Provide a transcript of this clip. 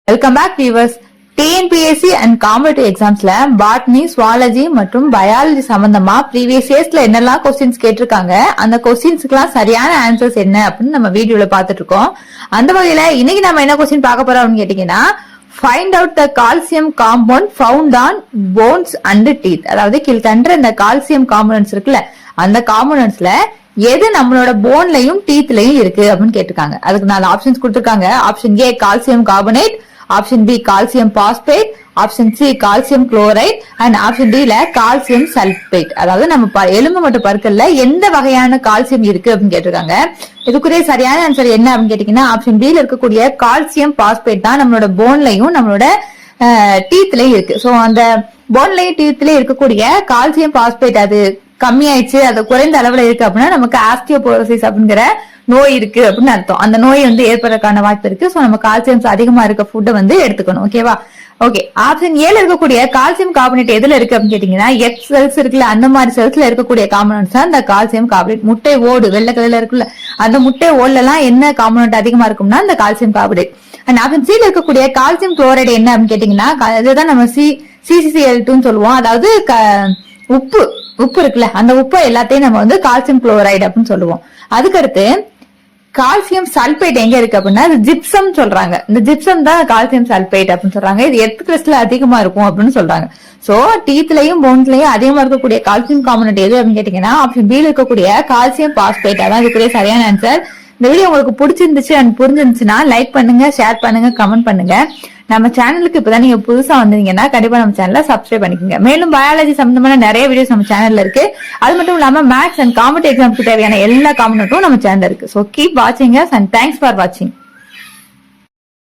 Welcome back viewers. TNPSC and competitive எக்ஸாம்ஸ்ல botany, zoology மற்றும் biology சம்பந்தமா ப்ரீவியஸ் இயர்ஸ்ல என்னெல்லாம் கொஸ்டின்ஸ் கேட்டிருக்காங்க, அந்த கொஸ்டின்ஸ்க்குலாம் சரியான ஆன்சர்ஸ் என்ன அப்படின்னு நம்ம வீடியோல பாத்துட்டு இருக்கோம். அந்த வகையில இன்னைக்கு நம்ம என்ன கொஸ்டின் பார்க்க போறோம் அப்படின்னு கேட்டீங்கன்னா, find out the calcium compound found on bones and teeth. அதாவது கீழ்கண்ட இந்த கால்சியம் காம்பவுண்ட்ஸ் இருக்குல்ல, அந்த காம்பவுண்ட்ஸ்ல எது நம்மளோட போன்லயும் டீத்லயும் இருக்கு அப்படின்னு கேட்டிருக்காங்க. அதுக்கு 4 ஆப்ஷன்ஸ் கொடுத்திருக்காங்க. Option A calcium carbonate, option B calcium phosphate, option C calcium chloride and option D calcium sulphate. அதாவது நம்ம எலும்பு மற்றும் பற்கள்ல எந்த வகையான கால்சியம் இருக்கு அப்படின்னு கேட்டிருக்காங்க. இதுக்குரிய சரியான ஆன்சர் என்ன அப்படின்னு கேட்டீங்கன்னா, ஆப்ஷன் பி இருக்கக்கூடிய கால்சியம் பாஸ்பேட் தான் நம்மளோட போன்லயும் நம்மளோட டீத்லயும் இருக்கு. சோ அந்த போன்லயும் டீத்லயும் இருக்கக்கூடிய கால்சியம் பாஸ்பேட் அது கம்மியாயிடுச்சு, அது குறைந்த அளவுல இருக்கு அப்படின்னா நமக்கு ஆஸ்டியோபோரோசிஸ் அப்படிங்கிற நோய் இருக்கு அப்படின்னு அர்த்தம். அந்த நோய் ஏற்படுறதுக்கான வாய்ப்பு இருக்கு. சோ நம்ம கால்சியம் அதிகமா இருக்க ஃபுட்டை எடுத்துக்கணும். ஓகேவா? ஓகே. ஆப்ஷன் ஏல இருக்கக்கூடிய கால்சியம் கார்பனேட் எதுல இருக்கு அப்படின்னு கேட்டீங்கன்னா, எக்ஸ் செல்ஸ் இருக்குல்ல, அந்த மாதிரி செல்ஸ்ல இருக்கக்கூடிய காம்பனன்ட்ஸ் தான் இந்த கால்சியம் கார்பனேட். முட்டை ஓடு வெள்ளை கலர்ல இருக்குல்ல, அந்த முட்டை ஓடுல எல்லாம் என்ன காம்பனன்ட் அதிகமா இருக்கும்னா இந்த கால்சியம் கார்பனேட். அண்ட் ஆப்ஷன் சில இருக்கக்கூடிய கால்சியம் குளோரைடு என்ன அப்படின்னு கேட்டீங்கன்னா, இதுதான் நம்ம CCCl2 சொல்லுவோம். அதாவது உப்பு இருக்குல்ல, அந்த உப்பு எல்லாத்தையும் நம்ம கால்சியம் குளோரைடு அப்படின்னு சொல்லுவோம். அதுக்கடுத்து கால்சியம் சல்பேட் எங்க இருக்கு அப்படின்னா, ஜிப்சம் சொல்றாங்க. இந்த ஜிப்சம் தான் கால்சியம் சல்பேட் அப்படின்னு சொல்றாங்க. இது எர்த் கிரஸ்ட்ல அதிகமா இருக்கும் அப்படின்னு சொல்றாங்க. சோ டீத்லயும் போன்ஸ்லயும் அதிகமா இருக்கக்கூடிய கால்சியம் காம்பனன்ட் எது அப்படின்னு கேட்டீங்கன்னா, ஆப்ஷன் பி இருக்கக்கூடிய கால்சியம் பாஸ்பேட். அதான் இதுக்குரிய சரியான ஆன்சர். இந்த வீடியோ உங்களுக்கு பிடிச்சிருந்துச்சு அண்ட் புரிஞ்சிருந்துச்சுன்னா லைக் பண்ணுங்க, ஷேர் பண்ணுங்க, கமெண்ட் பண்ணுங்க. நம்ம சேனலுக்கு இப்பதான் நீங்க புதுசா வந்தீங்கன்னா கண்டிப்பா நம்ம சேனலை சப்ஸ்கிரைப் பண்ணிக்கோங்க. மேலும் பயாலஜி சம்பந்தமான நிறைய வீடியோஸ் நம்ம சேனல்ல இருக்கு. அது மட்டும் இல்லாம மேத்ஸ் அண்ட் காம்படிட்டிவ் எக்ஸாம்க்கு தேவையான எல்லா காம்பனன்ட்டும் நம்ம சேனல்ல இருக்கு. சோ கீப் வாட்சிங் அஸ் அண்ட் தேங்க்ஸ் ஃபார் வாட்சிங்.